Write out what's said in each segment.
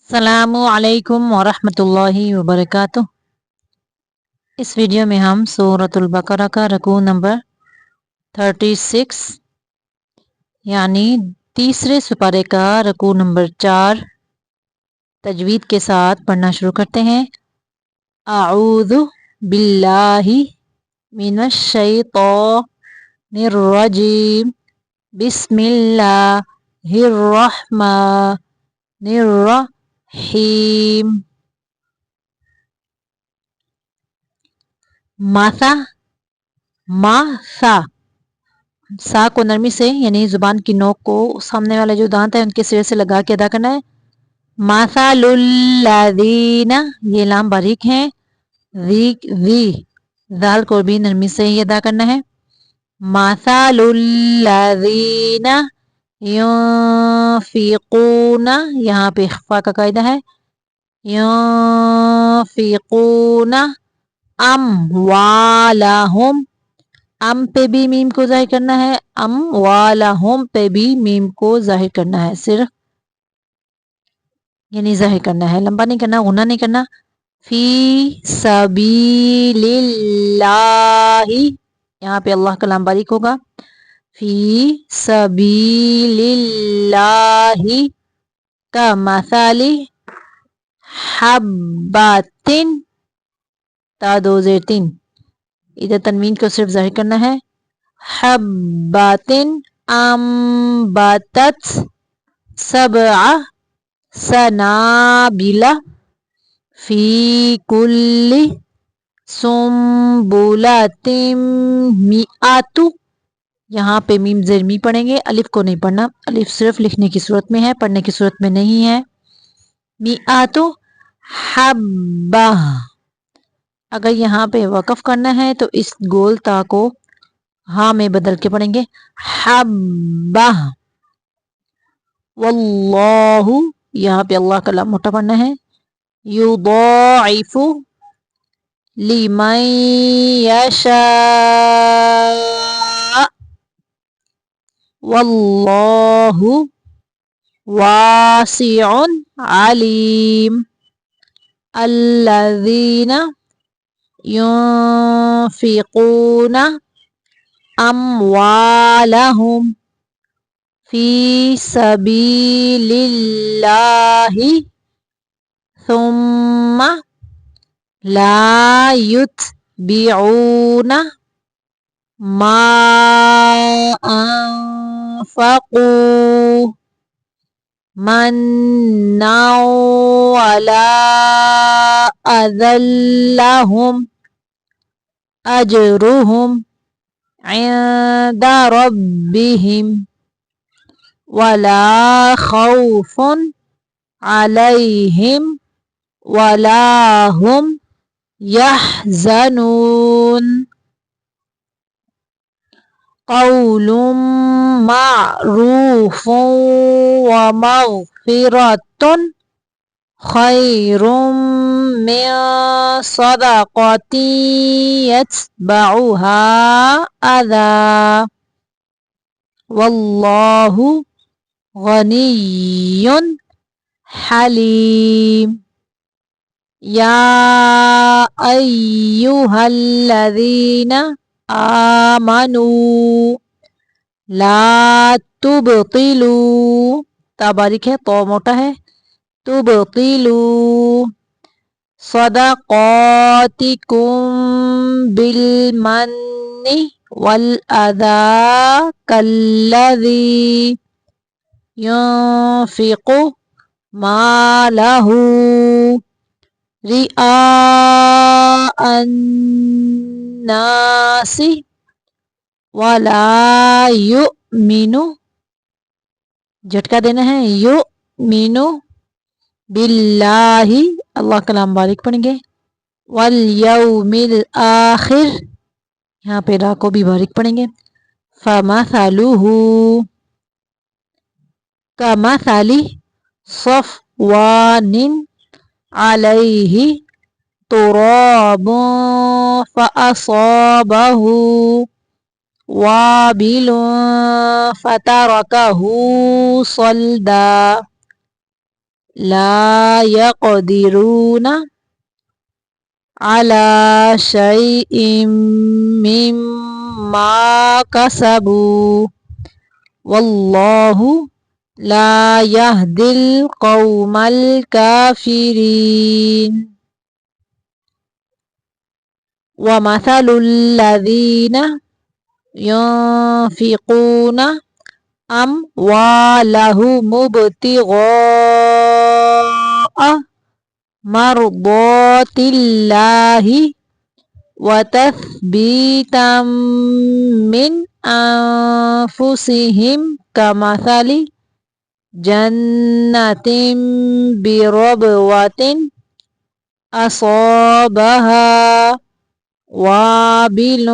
अस्सलामु अलैकुम वरहमतुल्लाहि वबरकातुह। इस वीडियो में हम सूरतुल बकरा का रकू नंबर 36 यानी तीसरे सुपारे का रकू नंबर 4 तजवीद के साथ पढ़ना शुरू करते हैं। आऊज़ु बिल्लाहि मिनश शैतानिर रजीम बिस्मिल्लाहिर रहमानिर रहीम। मासा मासा सा को नरमी से यानी जुबान की नोक को सामने वाले जो दांत है उनके सिरे से लगा के अदा करना है। मासालुल्लादीना ये लाम बारीक है। वी दाल को भी नरमी से ही अदा करना है। मासालुल्लादीना युनफिकूना यहाँ पे इख्फा का कायदा है। युनफिकूना अमवालहुम अम पे भी मीम को जाहिर करना है। अमवालहुम पे भी मीम को जाहिर करना है, सिर्फ यानी जाहिर करना है, लंबा नहीं करना, गुना नहीं करना। फी सबीलिल्लाही यहाँ पे अल्लाह का लाम बारीक होगा। फी सबीलिल्लाही का मसाली हब्बातिन ता दो ज़ेर तीन इधर तनवीन को सिर्फ जाहिर करना है। हब्बातिन अम्बतत सबआ सनाबिला फी कुल्ली सुम्बुलातिम मिआतु यहाँ पे मीम ज़ेर मी पढ़ेंगे, अलिफ को नहीं पढ़ना। अलिफ सिर्फ लिखने की सूरत में है, पढ़ने की सूरत में नहीं है। मिआतु हब्बा अगर यहाँ पे वक़फ़ करना है तो इस गोल ता को हाँ में बदल के पढ़ेंगे। हब्बा वल्लाहु यहाँ पे अल्लाह का लाम मोटा पढ़ना है। युदाइफु लिमन यशा वल्लाहु वासिउन अलीम। अल्लज़ीना युनफिकूना अम्वालहुम फी सबीलिल्लाहि सुम्मा ला युत्बिऊना मा अनफक़ू मन्नौ वला अज़ल्लहुम अजरुहुम इंदा रब्बिहिम वला खौफुन अलैहिम वला हुम यहज़नून। क़ौलुम मारूफ़ुन व मग़फ़िरतुन खैरुम मिन सदक़तिन यत्बउहा अज़ा वल्लाहु गनिय्युन हलीम। या अय्युहल्लज़ीना आमनू ला तुबतिलू ता बारीक है, तो मोटा है। तुबतिलू सदक़ातिकुम बिलमन्नि वल अज़ा कल्लज़ी युनफ़िक़ु मालहू रिआअन्नासि वला युमिनु झटका देना है। युमिनु बिल्लाहि अल्लाह का नाम बारीक पढ़ेंगे। वल यौमिल आखिर यहाँ पे रा को भी बारीक पढ़ेंगे। फमसलुहु कमसली सफ़वानिन अलैहि तुराबुन फ़असाबहु वाबिलुन फ़तरकहु सल्दा لا يقدرون على شيء مما كسبوا والله لا يهدي القوم الكافرين ومثل الذين ينفقون أموالهم ابتغاء مرضات الله وتثبيتا من أنفسهم كمثل جنة بربوة أصابها وابل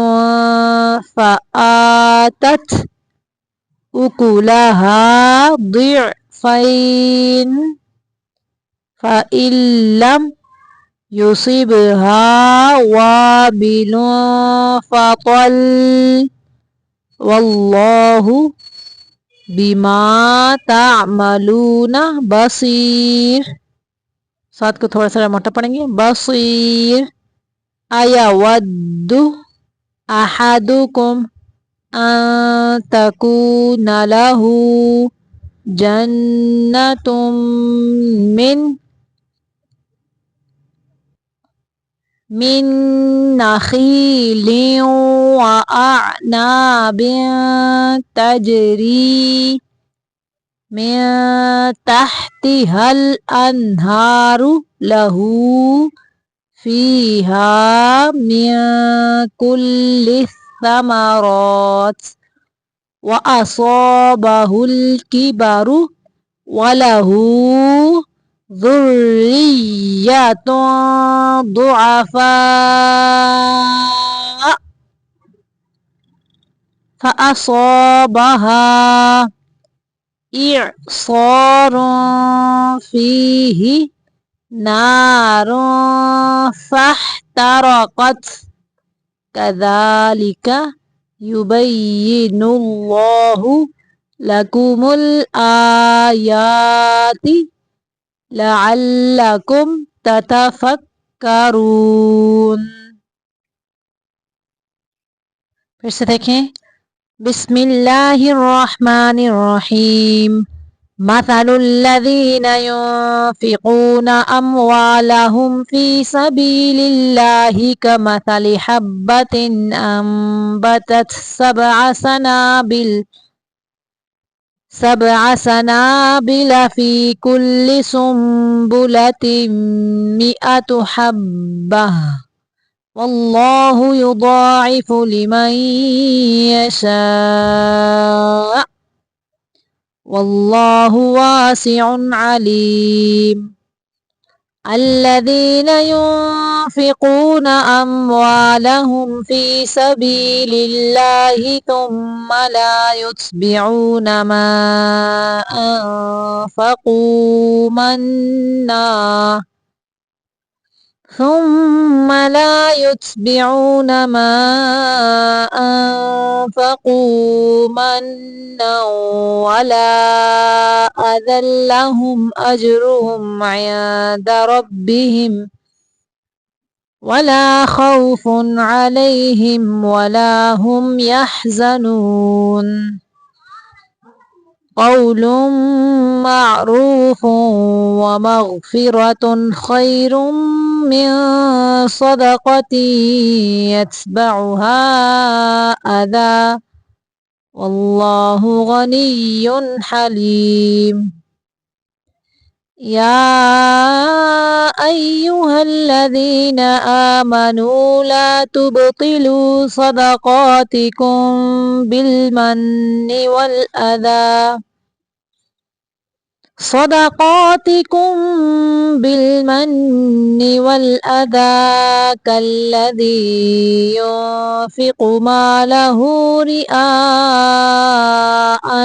فآتت أكلها ضعفين فإن لم يصبها وابل فطل والله بما تعملون बसीर। साथ को थोड़ा सा मोटा पढ़ेंगे बसीर। अयवद्दु अहदुकुम अन तकून लहू जन्नतुम मिन नखीलिन व अअनाबिन तजरी मिन तहतिहल अन्हारु लहू फीहा मिन कुल्लि समरात व असाबहुल किबरु वलहू ذرية ضعفاء فأصابها إعصار فيه نار فاحترقت كذلك يبين الله لكم الآيات लअल्लकुम ततफक्करून। फिर से देखें बिस्मिल्लाहिर्रहमानिर्रहीम मसलुल्लज़ीना युनफ़िक़ूना अम्वालहुम फ़ी सबीलिल्लाहि कमसलि हब्बतिन अंबतत सबअ सनाबिल फ़ी कुल्लि सुंबुलतिन मिअतु हब्बह वल्लाहु युदाइफु लिमन यशा वल्लाहु वासिउन अलीम। الذين ينفقون أموالهم في سبيل الله ثم لا يتبعون ما أنفقوا منا ولا أذى لهم أجرهم عند ربهم ولا خوف عليهم ولا هم يحزنون قول معروف ومغفرة خير من صدقة يتبعها أذى والله غني حليم يا أيها الذين آمنوا لا تبطلوا صدقاتكم بالمن والأذى كالذي ينفق ماله رئاء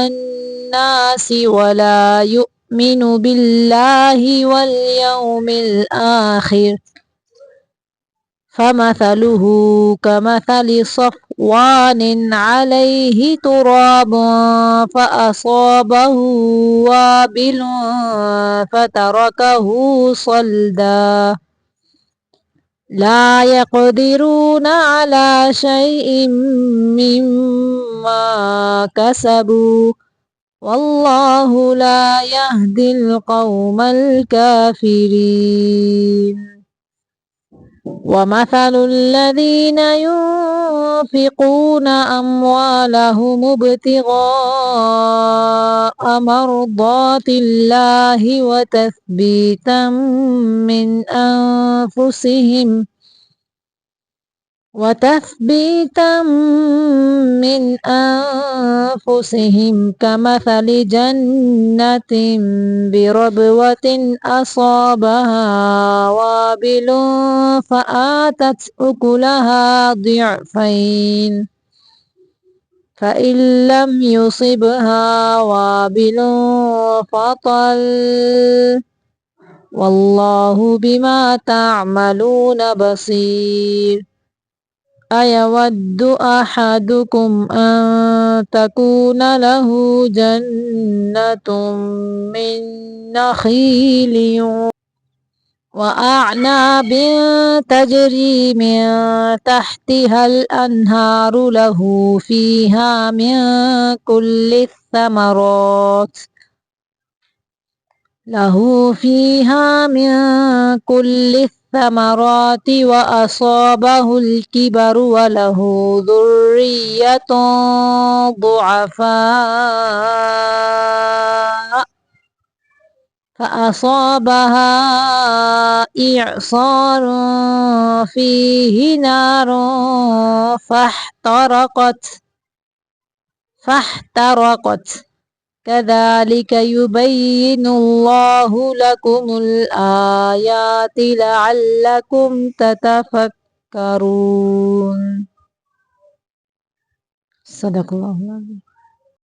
الناس ولا يؤمن بالله واليوم الآخر فمثله كمثل صفوان عليه تراب فأصابه وابل فتركه صلدا لا يقدرون على شيء مما كسبوا والله لا يهدي القوم الكافرين ومثل الذين ينفقون أموالهم ابتغاء مرضات الله وتثبيتا من أنفسهم كمثل جنة بربوة أصابها وابل فآتت أكلها ضعفين فإن لم يصبها وابل فطل والله بما تعملون بصير أيود أحدكم أن تكون له جنة من نخيل وأعناب تجري من تحتها الأنهار له فيها من كل الثمرات وأصابه الكبر وله ذرية ضعفاء فأصابها إعصار فيه نار فاحترقت كذلك يبين الله لكم الآيات لعلكم تتفكرون. صدق الله العظيم.